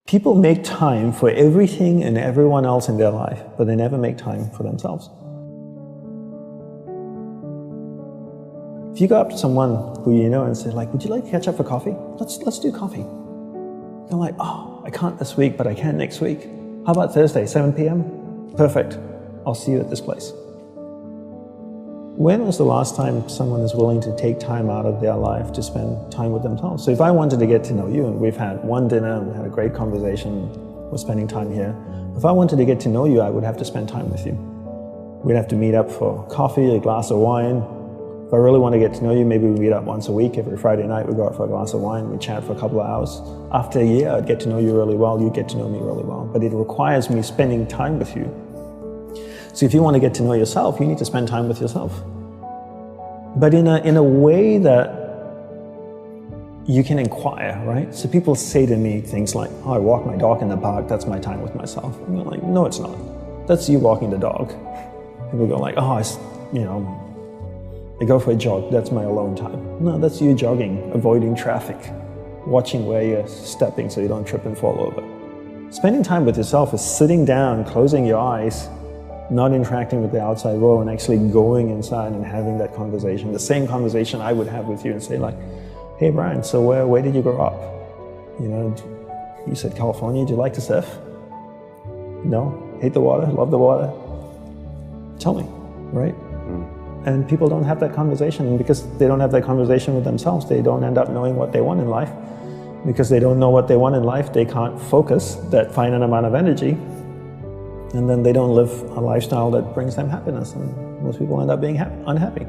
People make time for everything and everyone else in their life, but they never make time for themselves. If you go up to someone who you know and say, like, would you like to catch up for coffee? Let's do coffee. They're like, oh, I can't this week, but I can next week. How about Thursday, 7 p.m.? Perfect. I'll see you at this place. When was the last time someone is willing to take time out of their life to spend time with themselves? So if I wanted to get to know you, and we've had one dinner and we had a great conversation, we're spending time here. If I wanted to get to know you, I would have to spend time with you. We'd have to meet up for coffee, a glass of wine. If I really want to get to know you, maybe we meet up once a week. Every Friday night we go out for a glass of wine, we chat for a couple of hours. After a year, I'd get to know you really well, you get to know me really well. But it requires me spending time with you. So if you want to get to know yourself, you need to spend time with yourself. But in a way that you can inquire, right? So people say to me things like, oh, I walk my dog in the park, that's my time with myself. And you're like, no, it's not. That's you walking the dog. People go like, oh, I go for a jog, that's my alone time. No, that's you jogging, avoiding traffic, watching where you're stepping so you don't trip and fall over. Spending time with yourself is sitting down, closing your eyes, not interacting with the outside world, and actually going inside and having that conversation. The same conversation I would have with you and say like, hey Brian, so where did you grow up? You know, you said California, do you like to surf? No? Hate the water? Love the water? Tell me, right? And people don't have that conversation, and because they don't have that conversation with themselves, they don't end up knowing what they want in life. Because they don't know what they want in life, they can't focus that finite amount of energy, and then they don't live a lifestyle that brings them happiness, and most people end up being unhappy.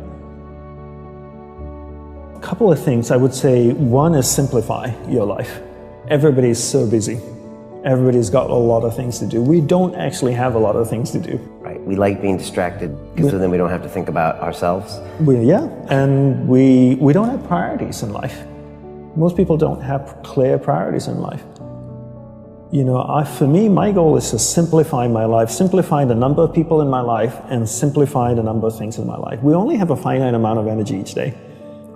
A couple of things I would say. One is simplify your life. Everybody's so busy. Everybody's got a lot of things to do. We don't actually have a lot of things to do. Right, we like being distracted because then we don't have to think about ourselves. And we don't have priorities in life. Most people don't have clear priorities in life. You know, for me, my goal is to simplify my life, simplify the number of people in my life, and simplify the number of things in my life. We only have a finite amount of energy each day,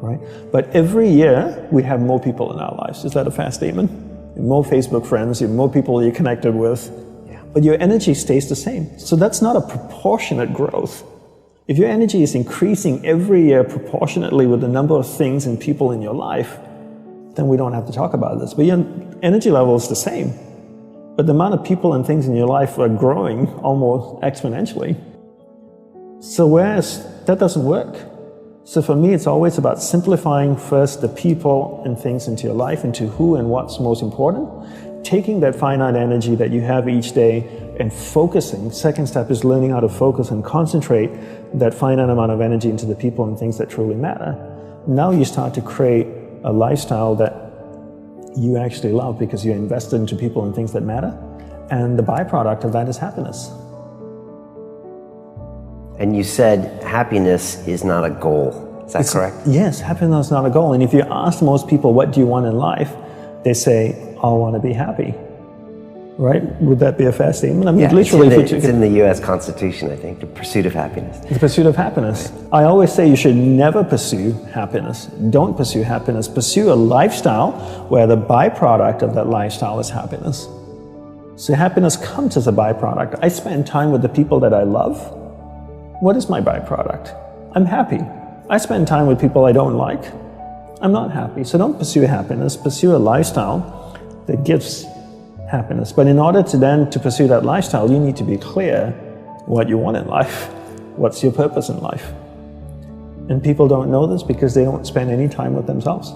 right? But every year, we have more people in our lives. Is that a fair statement? More Facebook friends, more people you're connected with, but your energy stays the same. So that's not a proportionate growth. If your energy is increasing every year proportionately with the number of things and people in your life, then we don't have to talk about this. But your energy level is the same. But the amount of people and things in your life are growing almost exponentially. So whereas that doesn't work. So for me, it's always about simplifying first the people and things into your life, into who and what's most important, taking that finite energy that you have each day and focusing. Second step is learning how to focus and concentrate that finite amount of energy into the people and things that truly matter. Now you start to create a lifestyle that you actually love because you're invested into people and things that matter. And the byproduct of that is happiness. And you said happiness is not a goal. Is that correct? Yes, happiness is not a goal. And if you ask most people, what do you want in life? They say, I want to be happy. Right? Would that be a fair statement? I mean, literally, it's in the U.S. Constitution, I think, the pursuit of happiness. The pursuit of happiness. I always say you should never pursue happiness. Don't pursue happiness. Pursue a lifestyle where the byproduct of that lifestyle is happiness. So happiness comes as a byproduct. I spend time with the people that I love. What is my byproduct? I'm happy. I spend time with people I don't like. I'm not happy. So don't pursue happiness. Pursue a lifestyle that gives happiness. But in order to pursue that lifestyle, you need to be clear what you want in life. What's your purpose in life? And people don't know this because they don't spend any time with themselves.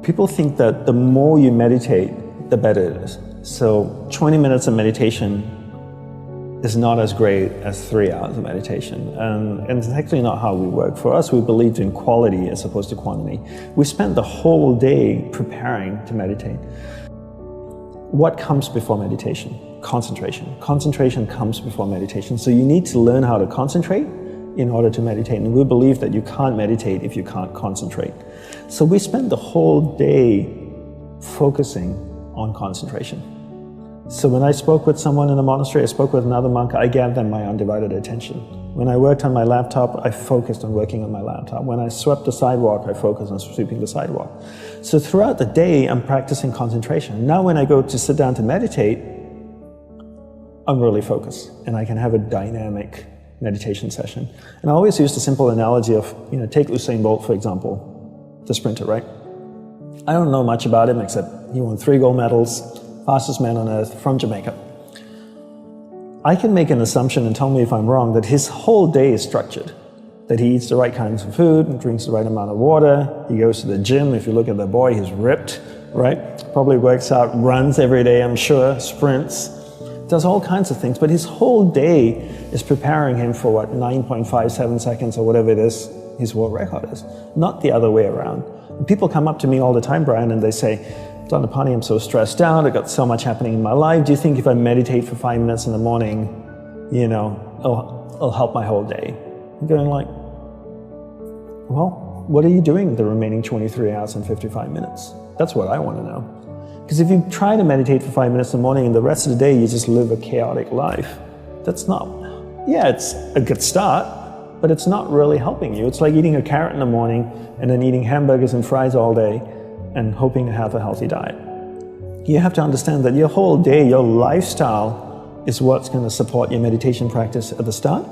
People think that the more you meditate, the better it is. So 20 minutes of meditation is not as great as 3 hours of meditation. And it's actually not how we work. For us, we believed in quality as opposed to quantity. We spent the whole day preparing to meditate. What comes before meditation? Concentration. Concentration comes before meditation. So you need to learn how to concentrate in order to meditate. And we believe that you can't meditate if you can't concentrate. So we spend the whole day focusing on concentration. So when I spoke with someone in the monastery, I spoke with another monk, I gave them my undivided attention. When I worked on my laptop, I focused on working on my laptop. When I swept the sidewalk, I focused on sweeping the sidewalk. So throughout the day, I'm practicing concentration. Now when I go to sit down to meditate, I'm really focused, and I can have a dynamic meditation session. And I always use the simple analogy of, take Usain Bolt, for example, the sprinter, right? I don't know much about him except he won 3 gold medals, fastest man on earth from Jamaica. I can make an assumption, and tell me if I'm wrong, that his whole day is structured. That he eats the right kinds of food and drinks the right amount of water. He goes to the gym. If you look at the boy, he's ripped, right? Probably works out, runs every day, I'm sure, sprints, does all kinds of things. But his whole day is preparing him for what, 9.57 seconds or whatever it is his world record is. Not the other way around. And people come up to me all the time, Brian, and they say, Dandapani, I'm so stressed out, I've got so much happening in my life. Do you think if I meditate for 5 minutes in the morning, it'll help my whole day? I'm going like, well, what are you doing the remaining 23 hours and 55 minutes? That's what I want to know. Because if you try to meditate for 5 minutes in the morning and the rest of the day you just live a chaotic life, that's not, it's a good start, but it's not really helping you. It's like eating a carrot in the morning and then eating hamburgers and fries all day and hoping to have a healthy diet. You have to understand that your whole day, your lifestyle is what's going to support your meditation practice at the start,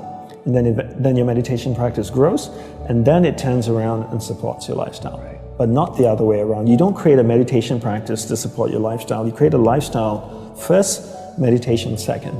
and then your meditation practice grows, and then it turns around and supports your lifestyle. Right. But not the other way around. You don't create a meditation practice to support your lifestyle. You create a lifestyle first, meditation second.